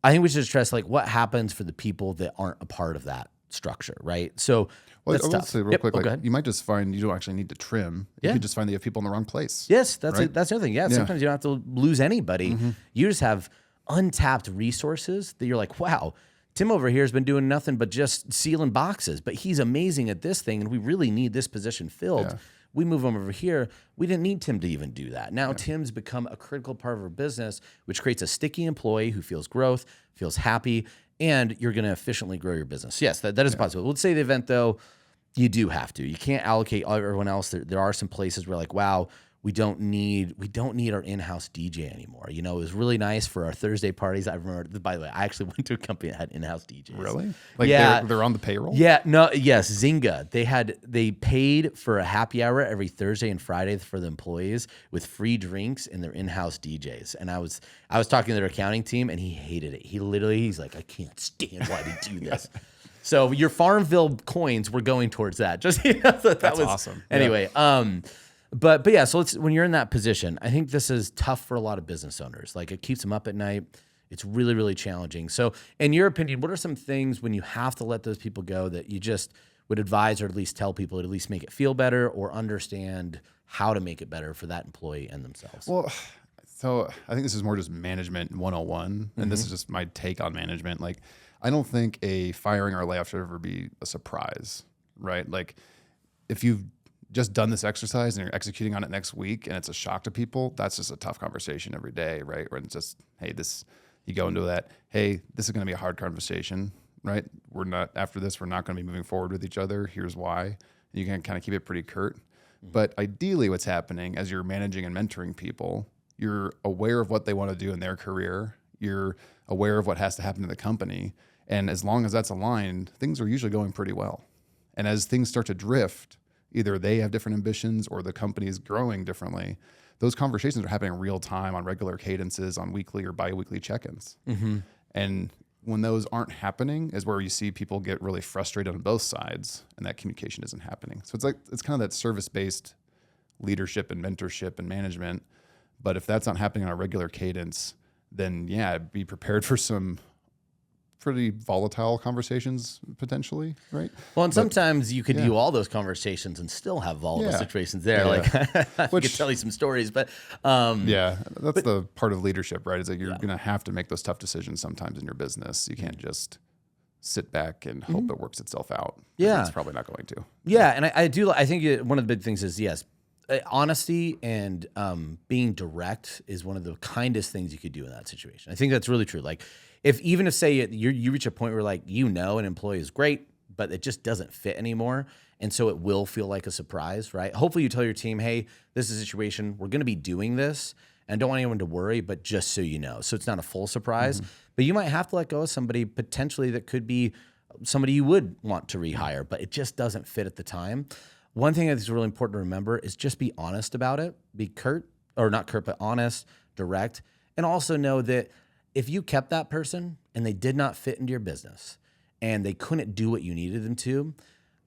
I think we should stress like what happens for the people that aren't a part of that structure, right? So Well, that's I will tough. say real Yep. quick, Oh, go like ahead. you might just find you don't actually need to trim. You Yeah. could just find that you have people in the wrong place. Yes, that's Right? that's the other thing. Yeah, sometimes you don't have to lose anybody. You just have untapped resources that you're like, wow, Tim over here has been doing nothing but just sealing boxes, but he's amazing at this thing, and we really need this position filled. Yeah. We move him over here. We didn't need Tim to even do that. Now Tim's become a critical part of our business, which creates a sticky employee who feels growth, feels happy, and you're going to efficiently grow your business. Yes, that is possible. Let's say the event, though, you do have to. You can't allocate everyone else. There are some places where like, wow, we don't need our in-house DJ anymore. You know, it was really nice for our Thursday parties. I remember, by the way, I actually went to a company that had in-house DJs. Really? Like Yeah. they're on the payroll? Yeah, no, yes, Zynga. They paid for a happy hour every Thursday and Friday for the employees with free drinks and their in-house DJs. And I was talking to their accounting team, and he hated it. He's like, I can't stand why they do this. So your Farmville coins were going towards that. Just that That's was awesome. Anyway, but yeah, so when you're in that position, I think this is tough for a lot of business owners. Like it keeps them up at night. It's really, really challenging. So in your opinion, what are some things when you have to let those people go that you just would advise or at least tell people to at least make it feel better or understand how to make it better for that employee and themselves? Well, so I think this is more just management 101. And this is just my take on management. Like, I don't think a firing or layoff should ever be a surprise, right? Like if you've just done this exercise and you're executing on it next week and it's a shock to people, that's just a tough conversation every day, right? Where it's just, hey, you go into that, hey, this is going to be a hard conversation, right? After this, we're not going to be moving forward with each other. Here's why. And you can kind of keep it pretty curt. But ideally what's happening as you're managing and mentoring people, you're aware of what they want to do in their career. You're aware of what has to happen in the company. And as long as that's aligned, things are usually going pretty well. And as things start to drift, either they have different ambitions or the company is growing differently, those conversations are happening in real time on regular cadences, on weekly or bi-weekly check-ins. And when those aren't happening is where you see people get really frustrated on both sides and that communication isn't happening. So it's kind of that service-based leadership and mentorship and management. But if that's not happening on a regular cadence, then yeah, be prepared for some pretty volatile conversations potentially, right? Well, and sometimes you could do all those conversations and still have volatile situations there. Yeah. Like I could tell you some stories, but that's the part of leadership, right? Is that you're going to have to make those tough decisions sometimes in your business. You can't just sit back and hope it works itself out. Yeah. It's probably not going to. Yeah, and I think one of the big things is honesty and being direct is one of the kindest things you could do in that situation. I think that's really true. Like even if say you reach a point where like an employee is great, but it just doesn't fit anymore, and so it will feel like a surprise, right? Hopefully you tell your team, hey, this is a situation, we're going to be doing this, and don't want anyone to worry, but just so you know. So it's not a full surprise, but you might have to let go of somebody potentially that could be somebody you would want to rehire, but it just doesn't fit at the time. One thing that's really important to remember is just be honest about it. Be not curt, but honest, direct, and also know that if you kept that person and they did not fit into your business and they couldn't do what you needed them to,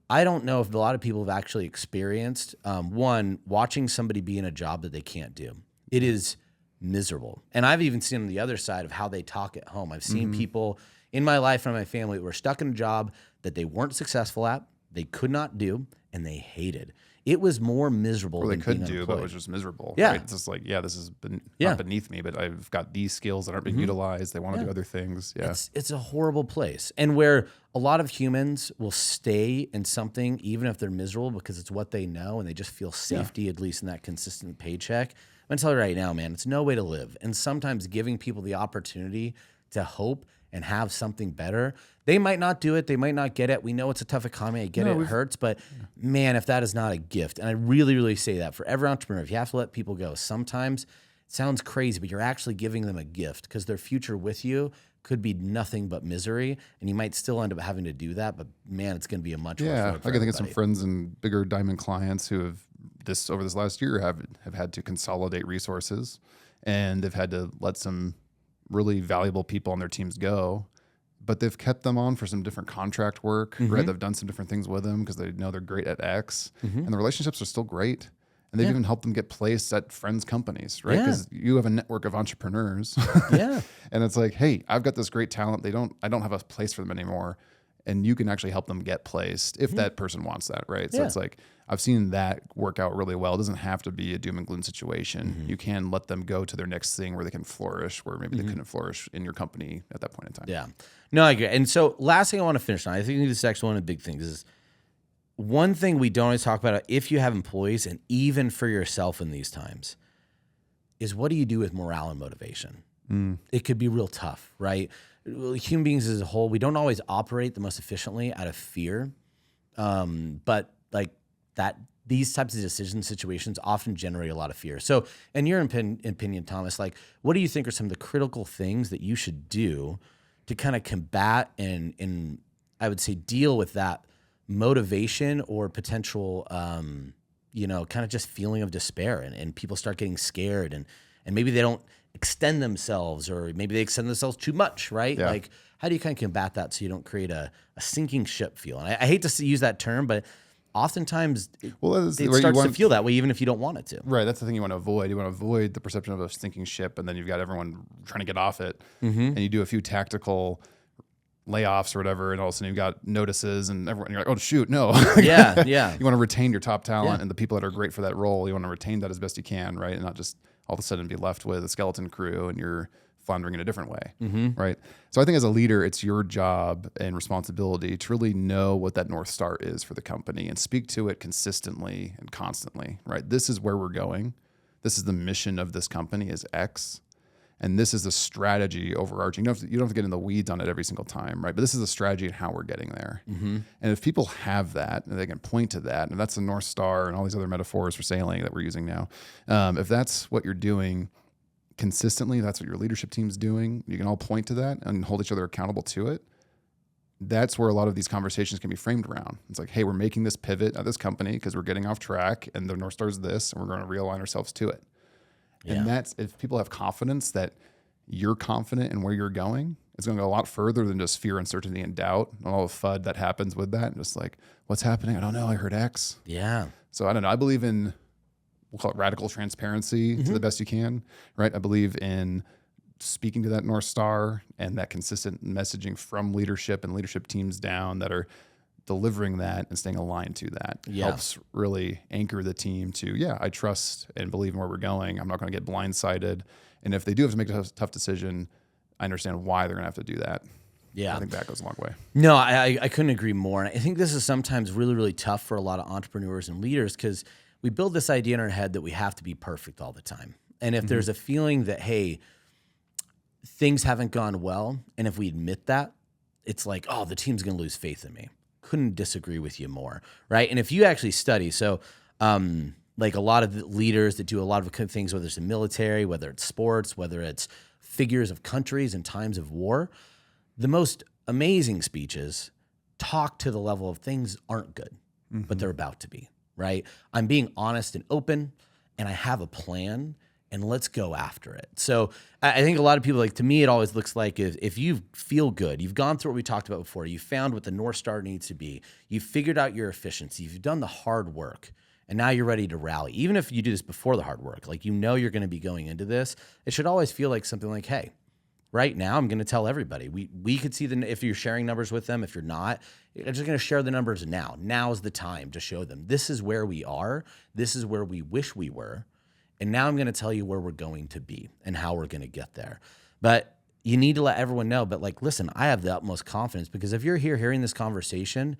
I don't know if a lot of people have actually experienced, watching somebody be in a job that they can't do. It is miserable. And I've even seen on the other side of how they talk at home. I've seen people in my life and my family that were stuck in a job that they weren't successful at. they could not do, and they hated. It was more miserable Or they than could being do, unemployed. but it was just miserable. Yeah. Right? It's just like, this is Yeah. not beneath me, but I've got these skills that aren't being utilized. They want to do other things. Yeah. It's a horrible place. And where a lot of humans will stay in something, even if they're miserable, because it's what they know and they just feel safety, at least in that consistent paycheck. I'm going to tell you right now, man, it's no way to live. And sometimes giving people the opportunity to hope and have something better, they might not do it. They might not get it. We know it's a tough economy. I get it. It hurts. But man, if that is not a gift, and I really, really say that for every entrepreneur, if you have to let people go, sometimes it sounds crazy, but you're actually giving them a gift because their future with you could be nothing but misery. And you might still end up having to do that. But man, it's going to be a much worse road for I can think of some everybody. friends and bigger diamond clients who have over this last year have had to consolidate resources, and they've had to let some really valuable people on their teams go, but they've kept them on for some different contract work, right? They've done some different things with them because they know they're great at X, and the relationships are still great. And they've even helped them get placed at friends' companies, right? Because you have a network of entrepreneurs. Yeah. And it's like, hey, I've got this great talent. I don't have a place for them anymore. And you can actually help them get placed if that person wants that, right? So it's like, I've seen that work out really well. It doesn't have to be a doom and gloom situation. You can let them go to their next thing where they can flourish, where maybe they couldn't flourish in your company at that point in time. Yeah. No, I agree. And so last thing I want to finish on, I think this is actually one of the big things is one thing we don't always talk about if you have employees and even for yourself in these times is what do you do with morale and motivation? It could be real tough, right? Human beings as a whole, we don't always operate the most efficiently out of fear. But like that, these types of decision situations often generate a lot of fear. So in your opinion, Thomas, like what do you think are some of the critical things that you should do to kind of combat and I would say deal with that motivation or potential, kind of just feeling of despair and people start getting scared and maybe they don't extend themselves or maybe they extend themselves too much, right? Yeah. Like how do you kind of combat that so you don't create a sinking ship feel? And I hate to use that term, but oftentimes it starts to feel that way even if you don't want it to. Right. That's the thing you want to avoid. You want to avoid the perception of a sinking ship, and then you've got everyone trying to get off it. And you do a few tactical layoffs or whatever, and all of a sudden you've got notices and everyone, you're like, oh shoot, no. Yeah. You want to retain your top talent and the people that are great for that role. You want to retain that as best you can, right? And not just all of a sudden be left with a skeleton crew and you're floundering in a different way, right? So I think as a leader, it's your job and responsibility to really know what that North Star is for the company and speak to it consistently and constantly, right? This is where we're going. This is the mission of this company is X. And this is the strategy overarching. You don't have to get in the weeds on it every single time, right? But this is the strategy and how we're getting there. And if people have that and they can point to that, and that's the North Star and all these other metaphors for sailing that we're using now, if that's what you're doing consistently, that's what your leadership team's doing, you can all point to that and hold each other accountable to it. That's where a lot of these conversations can be framed around. It's like, hey, we're making this pivot at this company because we're getting off track and the North Star is this, and we're going to realign ourselves to it. And that's, if people have confidence that you're confident in where you're going, it's going to go a lot further than just fear, uncertainty, and doubt and all the FUD that happens with that. Just like, what's happening? I don't know. I heard X. Yeah. So I don't know. I believe in, we'll call it radical transparency to the best you can, right? I believe in speaking to that North Star and that consistent messaging from leadership and leadership teams down that are delivering that and staying aligned to that helps really anchor the team to, I trust and believe in where we're going. I'm not going to get blindsided. And if they do have to make a tough decision, I understand why they're going to have to do that. Yeah. I think that goes a long way. No, I couldn't agree more. And I think this is sometimes really, really tough for a lot of entrepreneurs and leaders because we build this idea in our head that we have to be perfect all the time. And if there's a feeling that, hey, things haven't gone well, and if we admit that, it's like, oh, the team's going to lose faith in me. Couldn't disagree with you more, right? And if you actually study, so like a lot of the leaders that do a lot of things, whether it's the military, whether it's sports, whether it's figures of countries in times of war, the most amazing speeches talk to the level of things aren't good, but they're about to be, right? I'm being honest and open, and I have a plan, and let's go after it. So I think a lot of people, like to me, it always looks like if you feel good, you've gone through what we talked about before, you found what the North Star needs to be, you've figured out your efficiency, you've done the hard work, and now you're ready to rally. Even if you do this before the hard work, like you know you're going to be going into this, it should always feel like something like, hey, right now, I'm going to tell everybody. We could see if you're sharing numbers with them. If you're not, I'm just going to share the numbers now. Now is the time to show them this is where we are. This is where we wish we were. And now I'm going to tell you where we're going to be and how we're going to get there. But you need to let everyone know. But like, listen, I have the utmost confidence because if you're here hearing this conversation,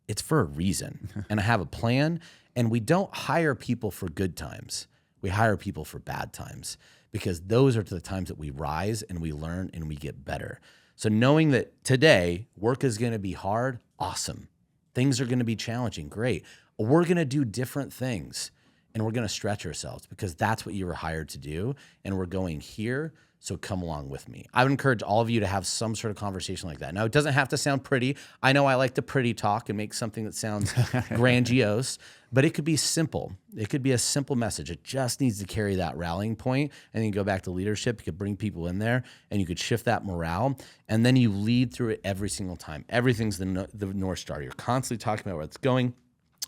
it's for a reason. And I have a plan. And we don't hire people for good times. We hire people for bad times because those are the times that we rise and we learn and we get better. So knowing that today work is going to be hard, awesome. Things are going to be challenging, great. We're going to do different things and we're going to stretch ourselves because that's what you were hired to do. And we're going here. So come along with me. I would encourage all of you to have some sort of conversation like that. Now, it doesn't have to sound pretty. I know I like to pretty talk and make something that sounds grandiose, but it could be simple. It could be a simple message. It just needs to carry that rallying point, and then you go back to leadership. You could bring people in there, and you could shift that morale, and then you lead through it every single time. Everything's the North Star. You're constantly talking about where it's going.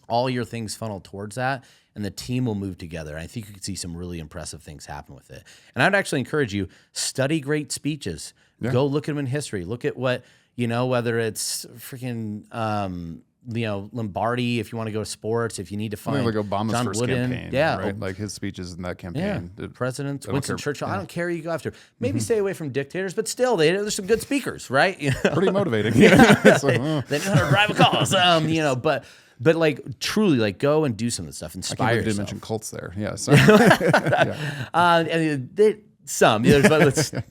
All your things funnel towards that, and the team will move together. And I think you could see some really impressive things happen with it. And I'd actually encourage you, study great speeches. Yeah. Go look at them in history. Look at what, whether it's freaking, Lombardi, if you want to go to sports, if you need to find like Obama's John first Wooden, campaign, right? Like his speeches in that campaign. Yeah. Presidents, Winston Churchill, I don't care who you go after. Maybe stay away from dictators, but still, there's some good speakers, right? Pretty motivating. They know how to drive a cause, But like truly, like go and do some of the stuff. Inspire yourself. Didn't mention cults there. Yeah, but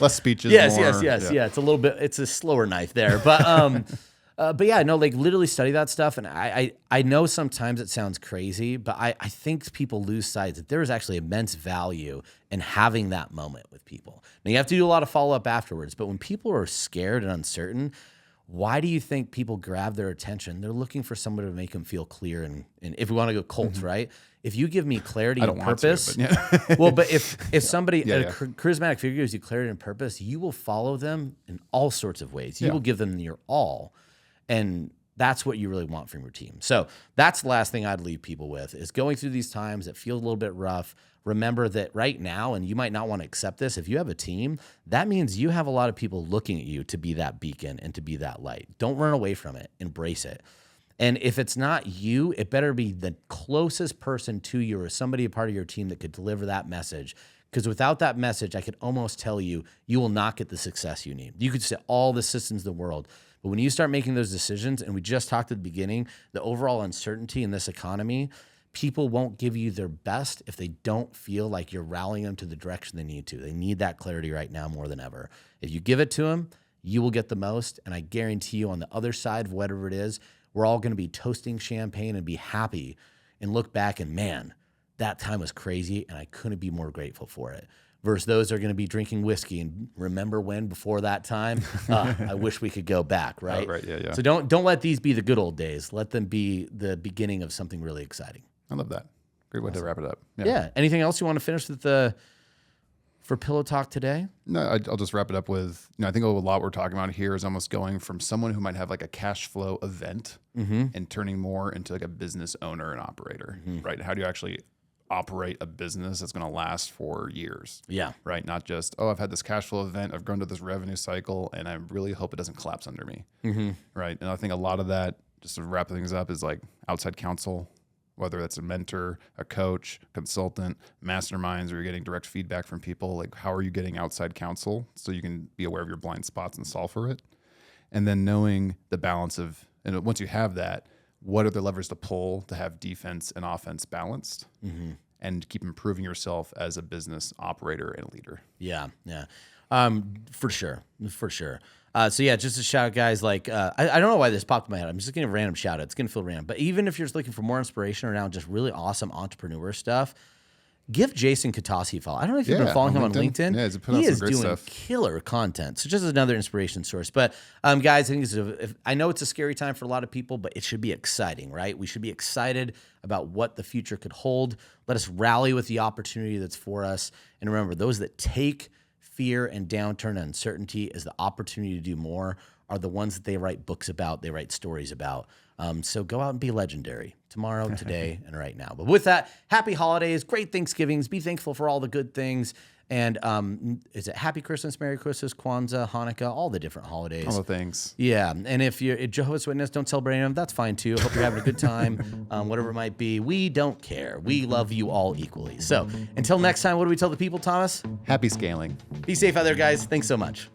less speeches. Yes, more, yeah. It's a little bit. It's a slower knife there, but yeah, no, like literally study that stuff. And I know sometimes it sounds crazy, but I think people lose sight that there is actually immense value in having that moment with people. Now you have to do a lot of follow up afterwards, but when people are scared and uncertain, why do you think people grab their attention? They're looking for someone to make them feel clear. And if we want to go cult, right? If you give me clarity and purpose, but if somebody, a charismatic figure gives you clarity and purpose, you will follow them in all sorts of ways. You will give them your all. And that's what you really want from your team. So that's the last thing I'd leave people with is going through these times that feel a little bit rough. Remember that right now, and you might not want to accept this, if you have a team, that means you have a lot of people looking at you to be that beacon and to be that light. Don't run away from it. Embrace it. And if it's not you, it better be the closest person to you or somebody a part of your team that could deliver that message. Because without that message, I could almost tell you, you will not get the success you need. You could set all the systems in the world. But when you start making those decisions, and we just talked at the beginning, the overall uncertainty in this economy, people won't give you their best if they don't feel like you're rallying them to the direction they need to. They need that clarity right now more than ever. If you give it to them, you will get the most. And I guarantee you on the other side of whatever it is, we're all going to be toasting champagne and be happy and look back and, man, that time was crazy and I couldn't be more grateful for it. Versus those are going to be drinking whiskey and remember when before that time, I wish we could go back, right? Oh, right, yeah. So don't let these be the good old days. Let them be the beginning of something really exciting. I love that. Great way to wrap it up. Yeah. Anything else you want to finish with for Pillow Talk today? No, I'll just wrap it up with, I think a lot we're talking about here is almost going from someone who might have like a cash flow event and turning more into like a business owner and operator, right? How do you actually operate a business that's going to last for years? Yeah. Right. Not just, I've had this cash flow event, I've grown to this revenue cycle, and I really hope it doesn't collapse under me. Right. And I think a lot of that, just to wrap things up, is like outside counsel, whether that's a mentor, a coach, consultant, masterminds, or you're getting direct feedback from people. Like, how are you getting outside counsel so you can be aware of your blind spots and solve for it? And then knowing the balance of, and once you have that, what are the levers to pull to have defense and offense balanced and keep improving yourself as a business operator and leader? Yeah. For sure. So yeah, just a shout out, guys. Like, I don't know why this popped in my head. I'm just getting a random shout out. It's going to feel random. But even if you're just looking for more inspiration around just really awesome entrepreneur stuff, give Jason Katasi a follow. I don't know if you've been following him on LinkedIn. Yeah, he is doing stuff. Killer content. So just another inspiration source. But guys, I think I know it's a scary time for a lot of people, but it should be exciting, right? We should be excited about what the future could hold. Let us rally with the opportunity that's for us. And remember, those that take fear and downturn and uncertainty as the opportunity to do more are the ones that they write books about, they write stories about. So go out and be legendary tomorrow, today, and right now. But with that, happy holidays, great Thanksgivings. Be thankful for all the good things. And is it Happy Christmas, Merry Christmas, Kwanzaa, Hanukkah, all the different holidays. All the things. Yeah. And if you're a Jehovah's Witness, don't celebrate them. That's fine too. Hope you're having a good time, whatever it might be. We don't care. We love you all equally. So until next time, what do we tell the people, Thomas? Happy scaling. Be safe out there, guys. Thanks so much.